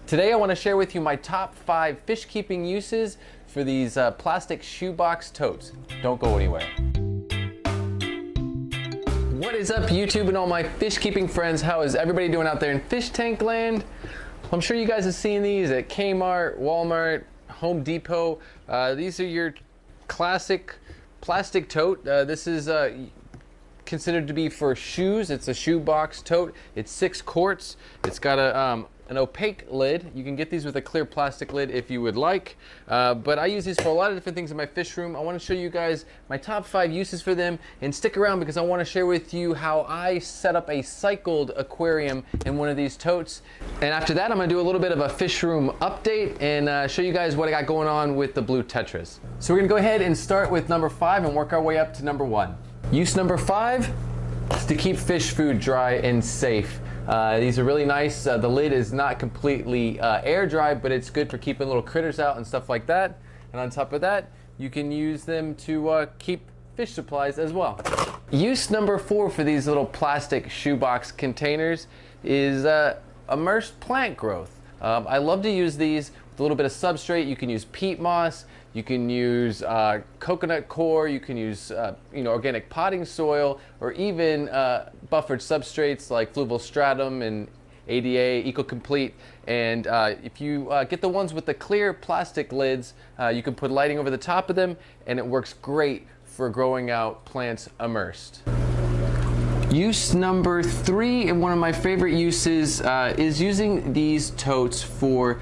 Today I want to share with you my top 5 fish keeping uses for these plastic shoebox totes. Don't go anywhere. What is up, YouTube and all my fish keeping friends? How is everybody doing out there in fish tank land? I'm sure you guys have seen these at Kmart, Walmart, Home Depot. These are your classic plastic tote. This is considered to be for shoes. It's a shoebox tote. It's 6 quarts. It's got an opaque lid. You can get these with a clear plastic lid if you would like, but I use these for a lot of different things in my fish room. I want to show you guys my top 5 uses for them, and stick around because I want to share with you how I set up a cycled aquarium in one of these totes. And after that, I'm going to do a little bit of a fish room update and show you guys what I got going on with the blue Tetras. So we're going to go ahead and start with number 5 and work our way up to number 1. Use number 5 is to keep fish food dry and safe. These are really nice. The lid is not completely air dry, but it's good for keeping little critters out and stuff like that. And on top of that, you can use them to keep fish supplies as well. Use number 4 for these little plastic shoebox containers is immersed plant growth. I love to use these with a little bit of substrate. You can use peat moss, you can use coconut coir, you can use organic potting soil, or even buffered substrates like fluval stratum and ADA, Eco-Complete. And if you get the ones with the clear plastic lids, you can put lighting over the top of them, and it works great for growing out plants immersed. Use number 3, and one of my favorite uses, is using these totes for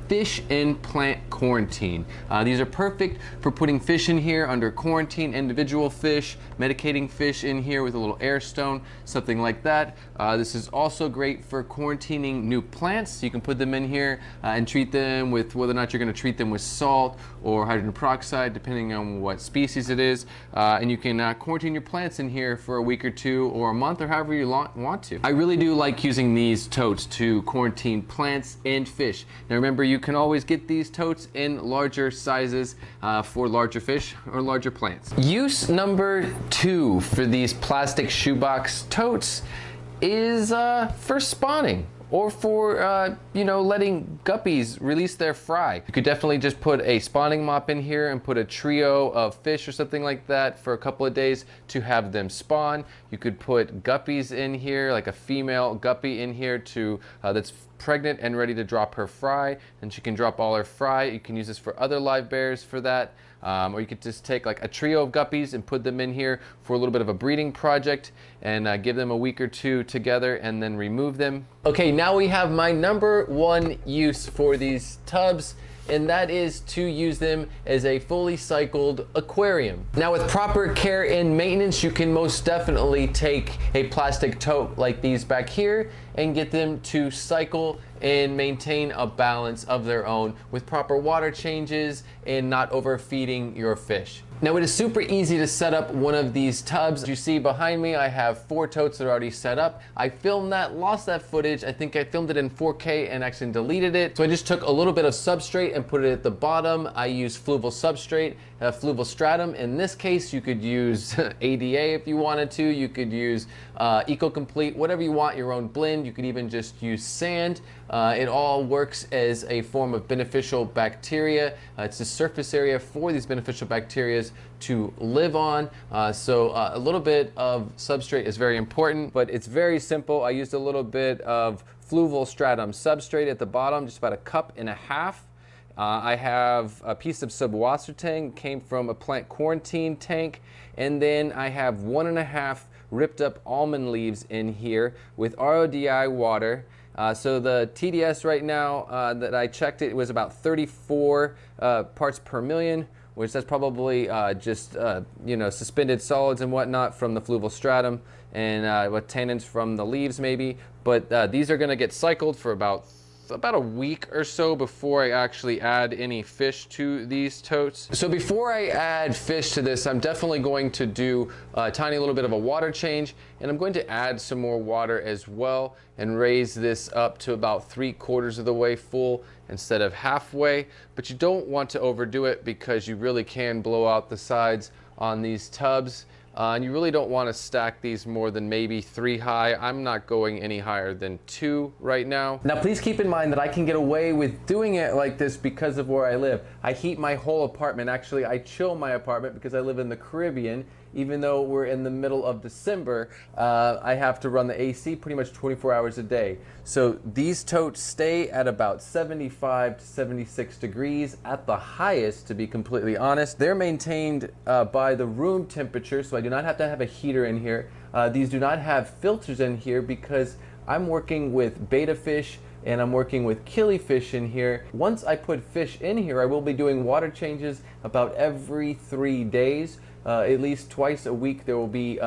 fish in plant quarantine. These are perfect for putting fish in here under quarantine, individual fish, medicating fish in here with a little air stone, something like that. This is also great for quarantining new plants. You can put them in here and treat them with whether or not you're going to treat them with salt or hydrogen peroxide, depending on what species it is. And you can quarantine your plants in here for a week or 2 or a month, or however you want to. I really do like using these totes to quarantine plants and fish. Now remember, you can always get these totes in larger sizes for larger fish or larger plants. Use number 2 for these plastic shoebox totes is for spawning, or for letting guppies release their fry. You could definitely just put a spawning mop in here and put a trio of fish or something like that for a couple of days to have them spawn. You could put guppies in here, like a female guppy in here to that's pregnant and ready to drop her fry, and she can drop all her fry. You can use this for other live bears for that. Or you could just take like a trio of guppies and put them in here for a little bit of a breeding project, and give them a week or 2 together and then remove them. Okay, now we have my number 1 use for these tubs, and that is to use them as a fully cycled aquarium. Now with proper care and maintenance, you can most definitely take a plastic tote like these back here and get them to cycle and maintain a balance of their own with proper water changes and not overfeeding your fish. Now it is super easy to set up one of these tubs. As you see behind me, I have 4 totes that are already set up. I filmed that, lost that footage. I think I filmed it in 4K and actually deleted it. So I just took a little bit of substrate and put it at the bottom. I used fluval substrate, fluval stratum. In this case, you could use ADA if you wanted to. You could use Eco-Complete, whatever you want, your own blend. You could even just use sand. It all works as a form of beneficial bacteria. It's the surface area for these beneficial bacteria to live on. So a little bit of substrate is very important, but it's very simple. I used a little bit of fluval stratum substrate at the bottom, just about 1.5 cups. I have a piece of subwassertang, came from a plant quarantine tank, and then I have 1.5 ripped up almond leaves in here with RODI water. So the TDS right now that I checked, it was about 34 parts per million, which that's probably just suspended solids and whatnot from the fluval stratum, and with tannins from the leaves maybe. But these are going to get cycled for about a week or so before I actually add any fish to these totes. So before I add fish to this, I'm definitely going to do a tiny little bit of a water change, and I'm going to add some more water as well and raise this up to about 3/4 of the way full instead of halfway. But you don't want to overdo it because you really can blow out the sides on these tubs. And you really don't want to stack these more than maybe 3 high. I'm not going any higher than 2 right now. Now please keep in mind that I can get away with doing it like this because of where I live. I heat my whole apartment. Actually, I chill my apartment because I live in the Caribbean. Even though we're in the middle of December, I have to run the AC pretty much 24 hours a day. So these totes stay at about 75 to 76 degrees at the highest, to be completely honest. They're maintained by the room temperature, so I do not have to have a heater in here. These do not have filters in here because I'm working with betta fish and I'm working with killifish in here. Once I put fish in here, I will be doing water changes about every 3 days. At least twice a week there will be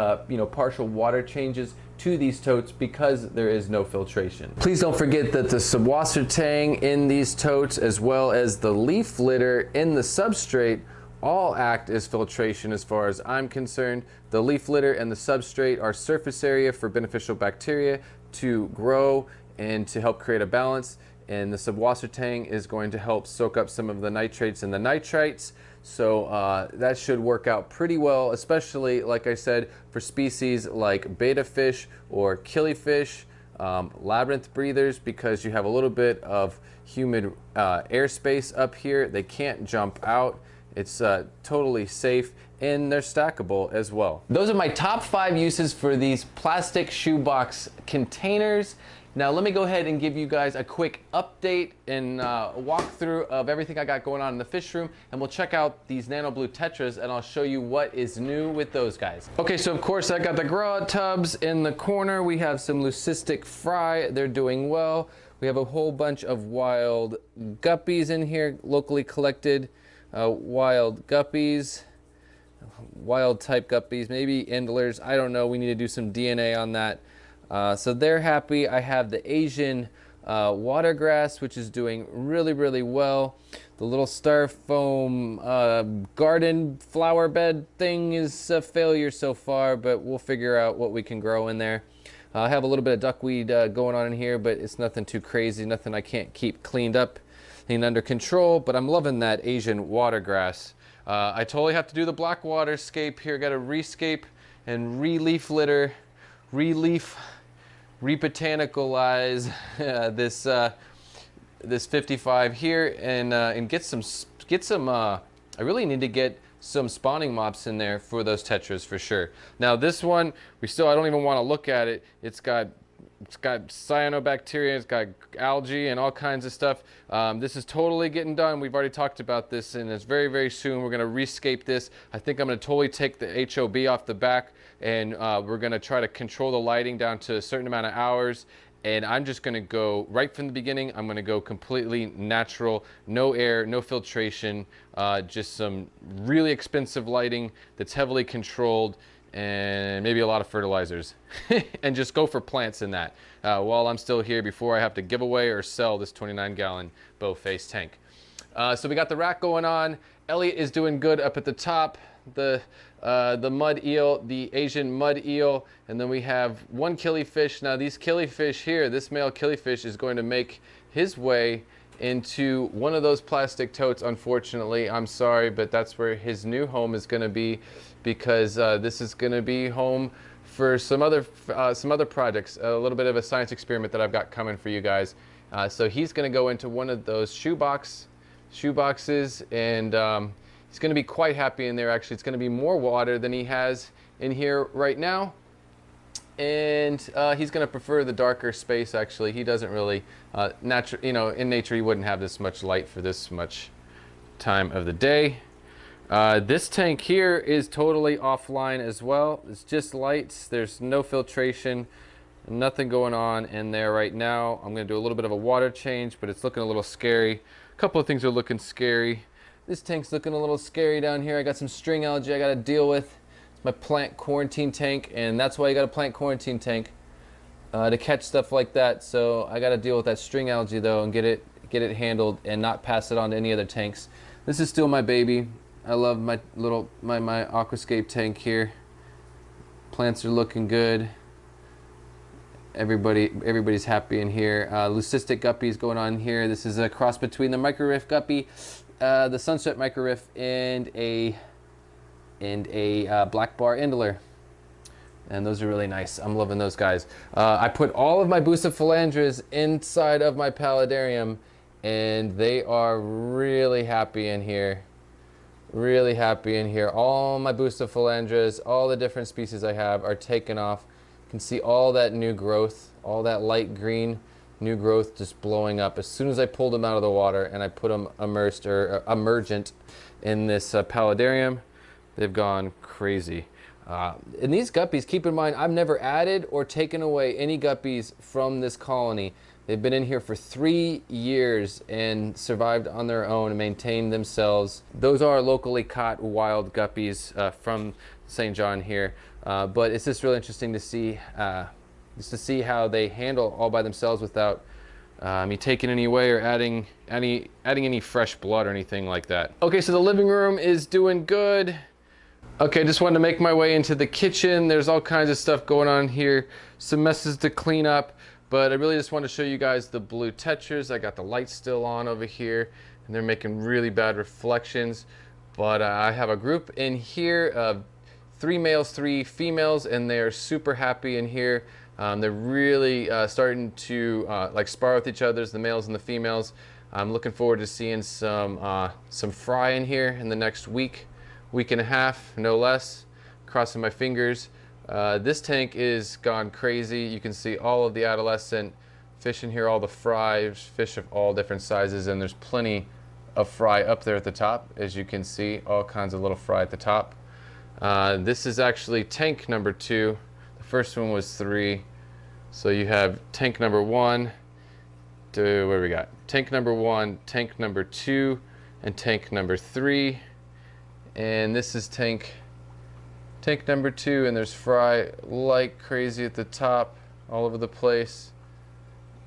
partial water changes to these totes because there is no filtration. Please don't forget that the subwasser tang in these totes as well as the leaf litter in the substrate all act as filtration as far as I'm concerned. The leaf litter and the substrate are surface area for beneficial bacteria to grow and to help create a balance, and the subwasser tang is going to help soak up some of the nitrates and the nitrites. So that should work out pretty well, especially, like I said, for species like betta fish or killifish, labyrinth breathers, because you have a little bit of humid airspace up here. They can't jump out. It's totally safe, and they're stackable as well. Those are my top 5 uses for these plastic shoebox containers. Now let me go ahead and give you guys a quick update and walkthrough of everything I got going on in the fish room, and we'll check out these nano blue tetras and I'll show you what is new with those guys. Okay, so of course I got the grow tubs in the corner. We have some leucistic fry, they're doing well. We have a whole bunch of wild guppies in here, locally collected wild guppies, wild type guppies, maybe endlers, I don't know. We need to do some DNA on that. So they're happy. I have the Asian watergrass, which is doing really, really well. The little styrofoam garden flower bed thing is a failure so far, but we'll figure out what we can grow in there. I have a little bit of duckweed going on in here, but it's nothing too crazy, nothing I can't keep cleaned up and under control, but I'm loving that Asian watergrass. I totally have to do the black water scape here. Got to rescape and re-leaf litter, rebotanicalize this 55 here, and get some I really need to get some spawning mops in there for those tetras for sure. Now this one, I don't even want to look at it. It's got cyanobacteria, it's got algae and all kinds of stuff. This is totally getting done. We've already talked about this, and it's very, very soon. We're going to rescape this. I think I'm going to totally take the HOB off the back, and we're going to try to control the lighting down to a certain amount of hours. And I'm just going to go right from the beginning. I'm going to go completely natural, no air, no filtration, just some really expensive lighting that's heavily controlled, and maybe a lot of fertilizers, and just go for plants in that while I'm still here before I have to give away or sell this 29-gallon bow face tank. So we got the rack going on. Elliot is doing good up at the top. The mud eel, the Asian mud eel, and then we have one killifish. Now these killifish here, this male killifish is going to make his way into one of those plastic totes. Unfortunately, I'm sorry, but that's where his new home is going to be, because this is going to be home for some other projects, a little bit of a science experiment that I've got coming for you guys. So he's going to go into one of those shoe boxes, and he's going to be quite happy in there. Actually, it's going to be more water than he has in here right now. And he's going to prefer the darker space, actually. He doesn't really, in nature, he wouldn't have this much light for this much time of the day. This tank here is totally offline as well. It's just lights. There's no filtration, nothing going on in there right now. I'm going to do a little bit of a water change, but it's looking a little scary. A couple of things are looking scary. This tank's looking a little scary down here. I got some string algae I got to deal with. It's my plant quarantine tank, and that's why you got a plant quarantine tank, to catch stuff like that. So I got to deal with that string algae though, and get it handled and not pass it on to any other tanks. This is still my baby. I love my aquascape tank here. Plants are looking good. Everybody's happy in here. Leucistic guppies going on here. This is a cross between the micro-riff guppy, the sunset micro-riff, and a black bar endler. And those are really nice. I'm loving those guys. I put all of my bucephalandras inside of my paludarium, and they are really happy in here. Really happy in here. All my bucephalandras, all the different species I have are taken off. You can see all that new growth, all that light green new growth just blowing up as soon as I pulled them out of the water and I put them immersed or emergent in this paludarium. They've gone crazy. And these guppies, keep in mind, I've never added or taken away any guppies from this colony. They've been in here for 3 years and survived on their own and maintained themselves. Those are locally caught wild guppies from St. John here. But it's just really interesting to see, how they handle all by themselves without me taking any away or adding any fresh blood or anything like that. Okay, so the living room is doing good. Okay, just wanted to make my way into the kitchen. There's all kinds of stuff going on here. Some messes to clean up, but I really just want to show you guys the blue Tetras. I got the lights still on over here, and they're making really bad reflections. But I have a group in here of 3 males, 3 females, and they're super happy in here. They're really starting to like spar with each other, the males and the females. I'm looking forward to seeing some fry in here in the next week and a half, no less. Crossing my fingers. This tank is gone crazy. You can see all of the adolescent fish in here, all the fry, fish of all different sizes, and there's plenty of fry up there at the top. As you can see, all kinds of little fry at the top. This is actually tank number 2. The first one was 3. So you have tank number 1 to, what do we got? Tank number 1, tank number 2, and tank number 3. And this is tank number 2, and there's fry like crazy at the top, all over the place.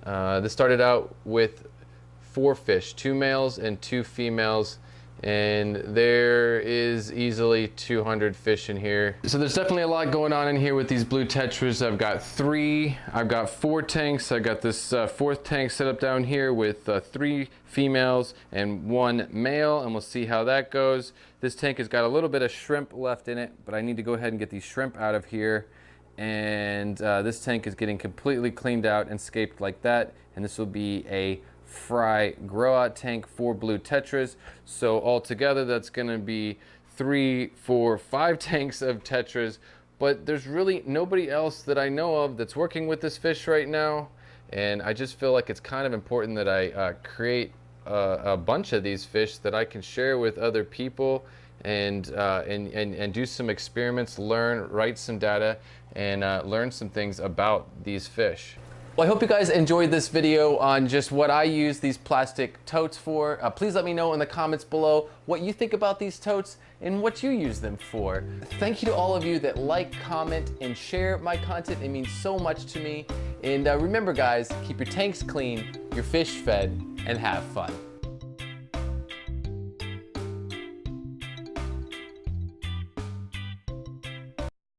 This started out with 4 fish, 2 males and 2 females, and there is easily 200 fish in here. So there's definitely a lot going on in here with these blue Tetras. I've got 4 tanks. I got this 4th tank set up down here with 3 females and 1 male, and we'll see how that goes. This tank has got a little bit of shrimp left in it, but I need to go ahead and get these shrimp out of here. And this tank is getting completely cleaned out and scaped like that, and this will be a fry grow out tank for blue Tetras. So altogether that's going to be 3, 4, 5 tanks of Tetras, but there's really nobody else that I know of that's working with this fish right now, and I just feel like it's kind of important that I create a bunch of these fish that I can share with other people and do some experiments, write some data, and learn some things about these fish. Well, I hope you guys enjoyed this video on just what I use these plastic totes for. Please let me know in the comments below what you think about these totes and what you use them for. Thank you to all of you that like, comment, and share my content. It means so much to me. And remember guys, keep your tanks clean, your fish fed, and have fun.